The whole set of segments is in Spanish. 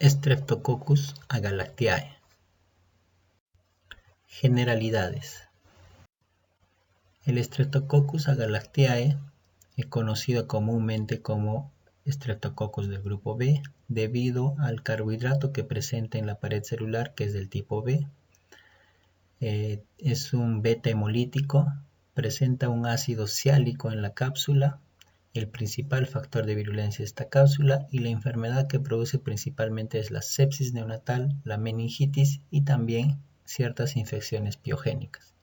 Streptococcus agalactiae. Generalidades. El Streptococcus agalactiae es conocido comúnmente como Streptococcus del grupo B debido al carbohidrato que presenta en la pared celular, que es del tipo B. Es un beta hemolítico, presenta un ácido ciálico en la cápsula, el principal factor de virulencia de esta cápsula, y la enfermedad que produce principalmente es la sepsis neonatal, la meningitis y también ciertas infecciones piogénicas.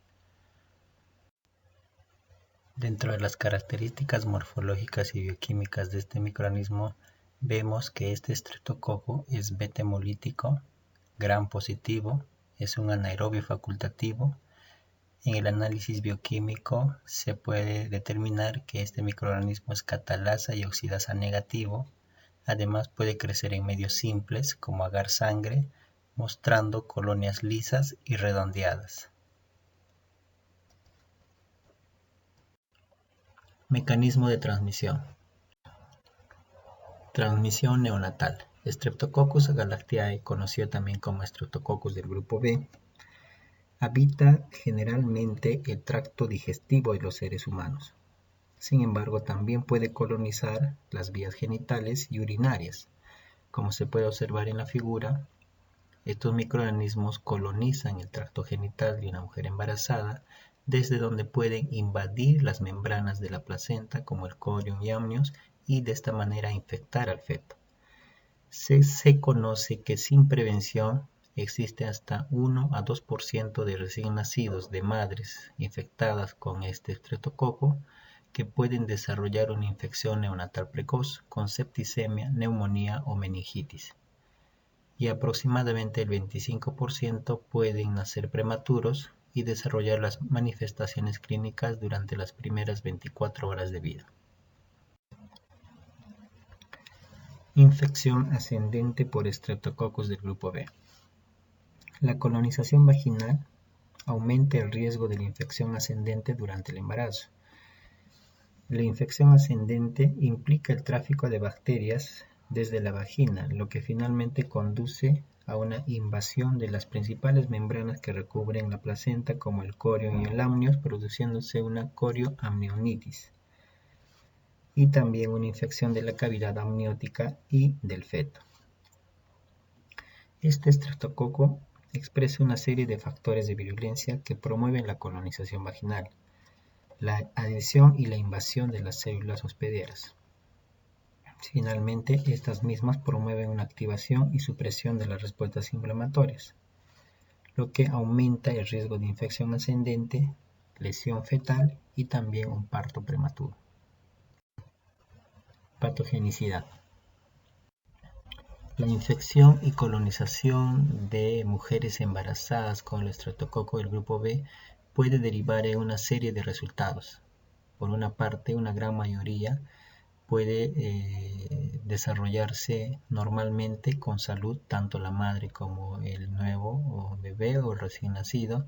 Dentro de las características morfológicas y bioquímicas de este microorganismo, vemos que este estreptococo es beta hemolítico, gram positivo, es un anaerobio facultativo. En el análisis bioquímico se puede determinar que este microorganismo es catalasa y oxidasa negativo. Además puede crecer en medios simples como agar sangre, mostrando colonias lisas y redondeadas. Mecanismo de transmisión. Transmisión neonatal. Streptococcus agalactiae, conocido también como Streptococcus del grupo B, habita generalmente el tracto digestivo de los seres humanos. Sin embargo, también puede colonizar las vías genitales y urinarias. Como se puede observar en la figura, estos microorganismos colonizan el tracto genital de una mujer embarazada, desde donde pueden invadir las membranas de la placenta como el corium y amnios y de esta manera infectar al feto. Se conoce que sin prevención existe hasta 1 a 2% de recién nacidos de madres infectadas con este estreptococo que pueden desarrollar una infección neonatal precoz con septicemia, neumonía o meningitis. Y aproximadamente el 25% pueden nacer prematuros y desarrollar las manifestaciones clínicas durante las primeras 24 horas de vida. Infección ascendente por Streptococcus del grupo B. La colonización vaginal aumenta el riesgo de la infección ascendente durante el embarazo. La infección ascendente implica el tráfico de bacterias desde la vagina, lo que finalmente conduce a una invasión de las principales membranas que recubren la placenta, como el corium y el amnios, produciéndose una corioamnionitis, y también una infección de la cavidad amniótica y del feto. Este estreptococo expresa una serie de factores de virulencia que promueven la colonización vaginal, la adhesión y la invasión de las células hospederas. Finalmente, estas mismas promueven una activación y supresión de las respuestas inflamatorias, lo que aumenta el riesgo de infección ascendente, lesión fetal y también un parto prematuro. Patogenicidad. La infección y colonización de mujeres embarazadas con el estreptococo del grupo B puede derivar en una serie de resultados. Por una parte, una gran mayoría puede desarrollarse normalmente con salud, tanto la madre como el nuevo o bebé o recién nacido.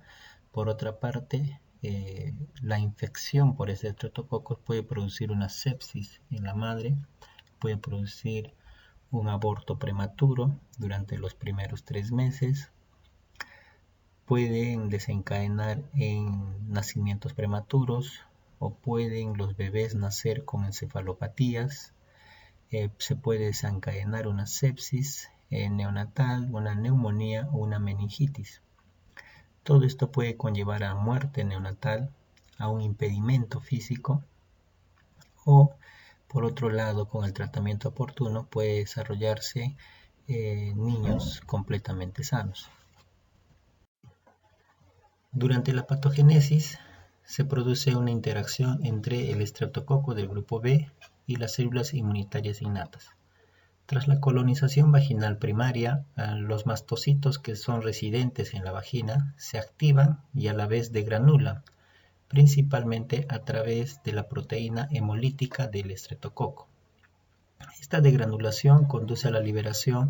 Por otra parte, la infección por este estreptococo puede producir una sepsis en la madre, puede producir un aborto prematuro durante los primeros 3 meses, pueden desencadenar en nacimientos prematuros o pueden los bebés nacer con encefalopatías, se puede desencadenar una sepsis neonatal, una neumonía o una meningitis. Todo esto puede conllevar a muerte neonatal, a un impedimento físico o, por otro lado, con el tratamiento oportuno puede desarrollarse niños completamente sanos. Durante la patogénesis se produce una interacción entre el estreptococo del grupo B y las células inmunitarias innatas. Tras la colonización vaginal primaria, los mastocitos que son residentes en la vagina se activan y a la vez degranulan, principalmente a través de la proteína hemolítica del estreptococo. Esta degranulación conduce a la liberación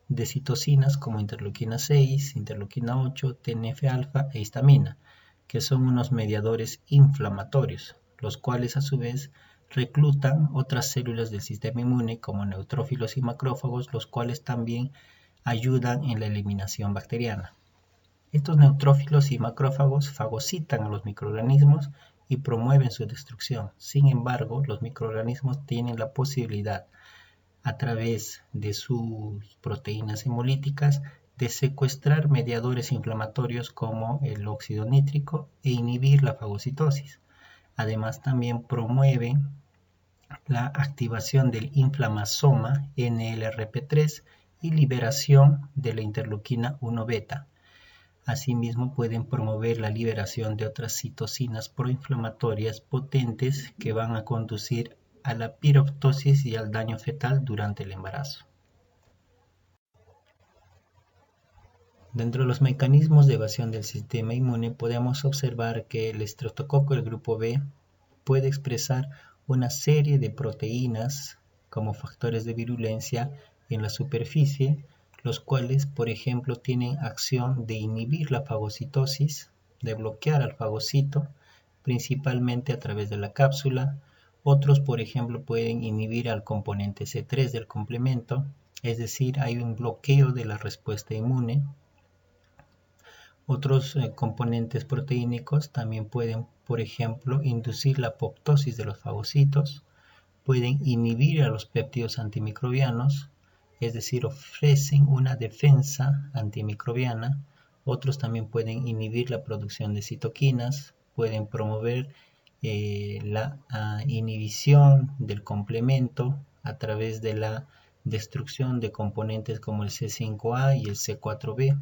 de citocinas como interleuquina 6, interleuquina 8, TNF-alfa e histamina, que son unos mediadores inflamatorios, los cuales a su vez reclutan otras células del sistema inmune como neutrófilos y macrófagos, los cuales también ayudan en la eliminación bacteriana. Estos neutrófilos y macrófagos fagocitan a los microorganismos y promueven su destrucción. Sin embargo, los microorganismos tienen la posibilidad, a través de sus proteínas hemolíticas, de secuestrar mediadores inflamatorios como el óxido nítrico e inhibir la fagocitosis. Además, también promueven la activación del inflamasoma NLRP3 y liberación de la interleuquina 1 beta. Asimismo, pueden promover la liberación de otras citocinas proinflamatorias potentes que van a conducir a la piroptosis y al daño fetal durante el embarazo. Dentro de los mecanismos de evasión del sistema inmune podemos observar que el estreptococo del grupo B puede expresar una serie de proteínas como factores de virulencia en la superficie, los cuales, por ejemplo, tienen acción de inhibir la fagocitosis, de bloquear al fagocito, principalmente a través de la cápsula. Otros, por ejemplo, pueden inhibir al componente C3 del complemento, es decir, hay un bloqueo de la respuesta inmune. Otros componentes proteínicos también pueden, por ejemplo, inducir la apoptosis de los fagocitos, pueden inhibir a los péptidos antimicrobianos, es decir, ofrecen una defensa antimicrobiana. Otros también pueden inhibir la producción de citoquinas, pueden promover la inhibición del complemento a través de la destrucción de componentes como el C5A y el C4B.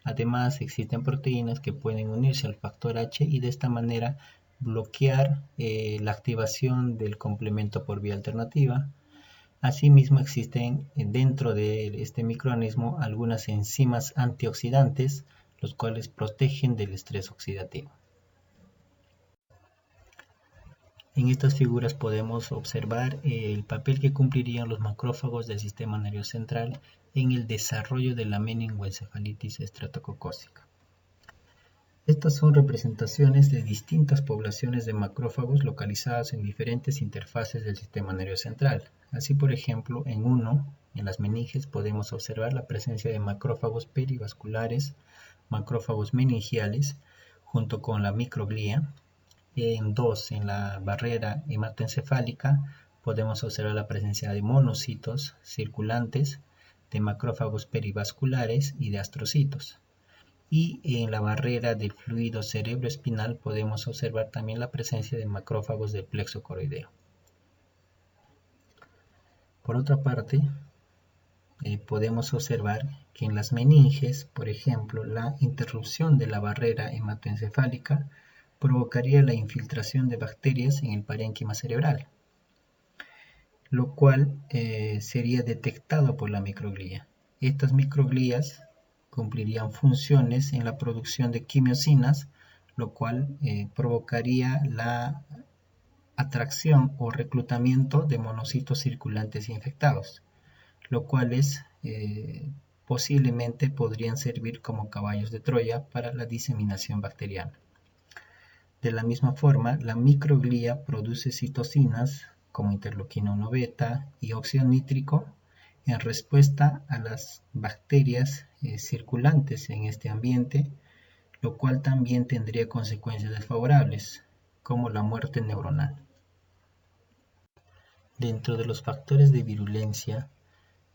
Además, existen proteínas que pueden unirse al factor H y de esta manera bloquear la activación del complemento por vía alternativa. Asimismo, existen dentro de este microorganismo algunas enzimas antioxidantes, los cuales protegen del estrés oxidativo. En estas figuras podemos observar el papel que cumplirían los macrófagos del sistema nervioso central en el desarrollo de la meningoencefalitis estreptococócica. Estas son representaciones de distintas poblaciones de macrófagos localizadas en diferentes interfaces del sistema nervioso central. Así, por ejemplo, en las meninges, podemos observar la presencia de macrófagos perivasculares, macrófagos meningiales, junto con la microglía. En 2, en la barrera hematoencefálica, podemos observar la presencia de monocitos circulantes, de macrófagos perivasculares y de astrocitos. Y en la barrera del fluido cerebroespinal podemos observar también la presencia de macrófagos del plexo coroideo. Por otra parte, podemos observar que en las meninges, por ejemplo, la interrupción de la barrera hematoencefálica provocaría la infiltración de bacterias en el parénquima cerebral, lo cual sería detectado por la microglía. Estas microglías cumplirían funciones en la producción de quimiosinas, lo cual provocaría la atracción o reclutamiento de monocitos circulantes infectados, lo cuales posiblemente podrían servir como caballos de Troya para la diseminación bacteriana. De la misma forma, la microglía produce citocinas como interleuquina 1 beta y óxido nítrico en respuesta a las bacterias circulantes en este ambiente, lo cual también tendría consecuencias desfavorables, como la muerte neuronal. Dentro de los factores de virulencia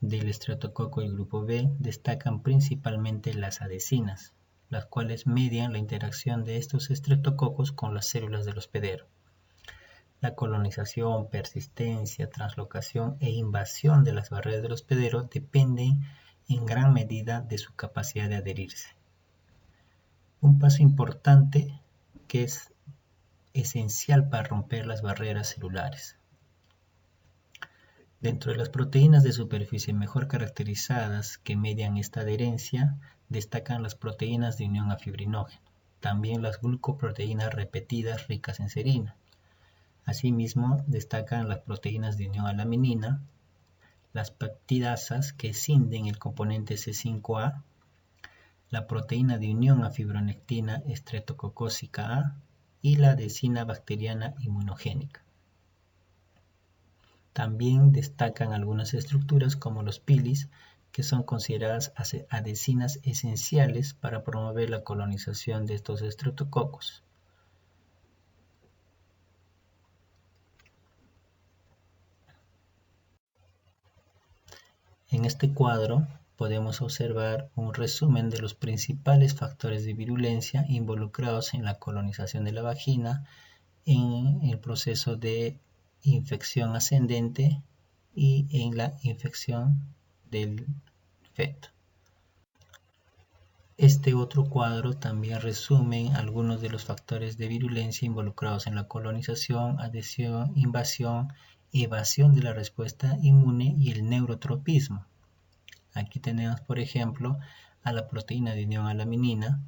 del estreptococo del grupo B destacan principalmente las adhesinas, las cuales median la interacción de estos estreptococos con las células del hospedero. La colonización, persistencia, translocación e invasión de las barreras del hospedero dependen en gran medida de su capacidad de adherirse. Un paso importante que es esencial para romper las barreras celulares. Dentro de las proteínas de superficie mejor caracterizadas que median esta adherencia, destacan las proteínas de unión a fibrinógeno, también las glucoproteínas repetidas ricas en serina. Asimismo, destacan las proteínas de unión a la laminina, las peptidasas que escinden el componente C5A, la proteína de unión a fibronectina estreptococócica A y la adhesina bacteriana inmunogénica. También destacan algunas estructuras como los pilis que son consideradas adhesinas esenciales para promover la colonización de estos estreptococos. En este cuadro podemos observar un resumen de los principales factores de virulencia involucrados en la colonización de la vagina en el proceso de infección ascendente y en la infección del feto. Este otro cuadro también resume algunos de los factores de virulencia involucrados en la colonización, adhesión, invasión, evasión de la respuesta inmune y el neurotropismo. Aquí tenemos, por ejemplo, a la proteína de unión a la melanina,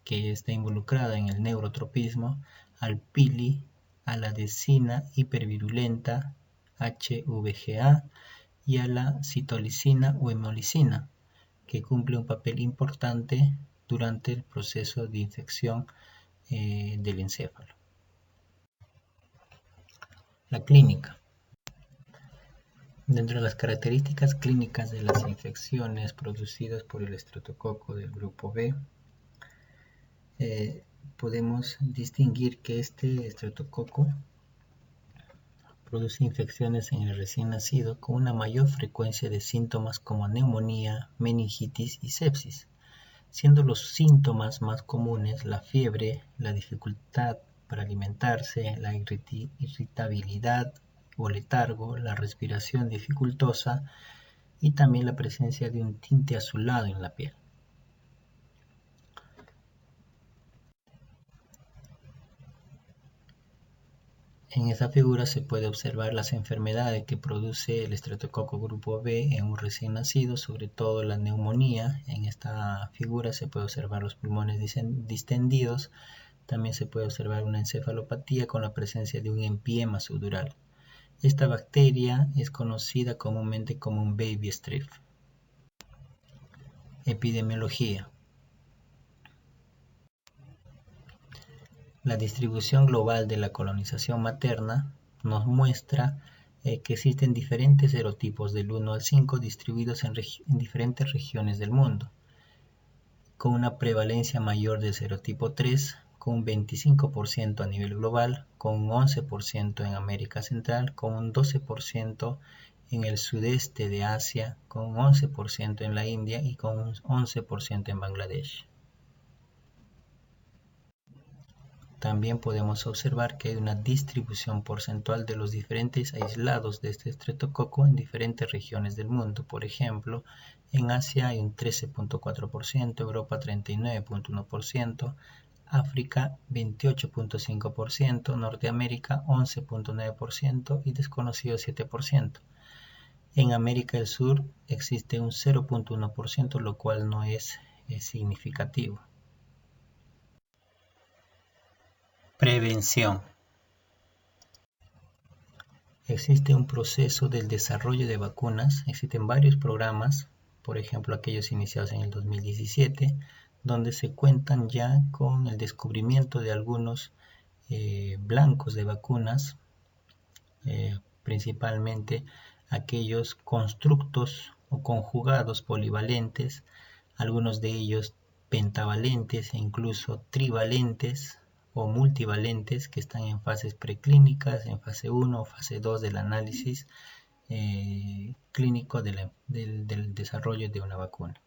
que está involucrada en el neurotropismo, al pili, a la adhesina hipervirulenta HVGA y a la citolicina o hemolicina, que cumple un papel importante durante el proceso de infección del encéfalo. La clínica. Dentro de las características clínicas de las infecciones producidas por el estreptococo del grupo B, podemos distinguir que este estreptococo produce infecciones en el recién nacido con una mayor frecuencia de síntomas como neumonía, meningitis y sepsis, siendo los síntomas más comunes la fiebre, la dificultad para alimentarse, la irritabilidad o letargo, la respiración dificultosa y también la presencia de un tinte azulado en la piel. En esta figura se puede observar las enfermedades que produce el estreptococo grupo B en un recién nacido, sobre todo la neumonía. En esta figura se puede observar los pulmones distendidos. También se puede observar una encefalopatía con la presencia de un empiema subdural. Esta bacteria es conocida comúnmente como un baby strep. Epidemiología. La distribución global de la colonización materna nos muestra que existen diferentes serotipos del 1 al 5 distribuidos en diferentes regiones del mundo, con una prevalencia mayor del serotipo 3, con un 25% a nivel global, con un 11% en América Central, con un 12% en el sudeste de Asia, con un 11% en la India y con un 11% en Bangladesh. También podemos observar que hay una distribución porcentual de los diferentes aislados de este estreptococo en diferentes regiones del mundo. Por ejemplo, en Asia hay un 13.4%, Europa 39.1%, África 28.5%, Norteamérica 11.9% y desconocido 7%. En América del Sur existe un 0.1%, lo cual no es significativo. Prevención. Existe un proceso del desarrollo de vacunas, existen varios programas, por ejemplo aquellos iniciados en el 2017, donde se cuentan ya con el descubrimiento de algunos blancos de vacunas, principalmente aquellos constructos o conjugados polivalentes, algunos de ellos pentavalentes e incluso trivalentes o multivalentes que están en fases preclínicas, en fase 1 o fase 2 del análisis clínico del desarrollo de una vacuna.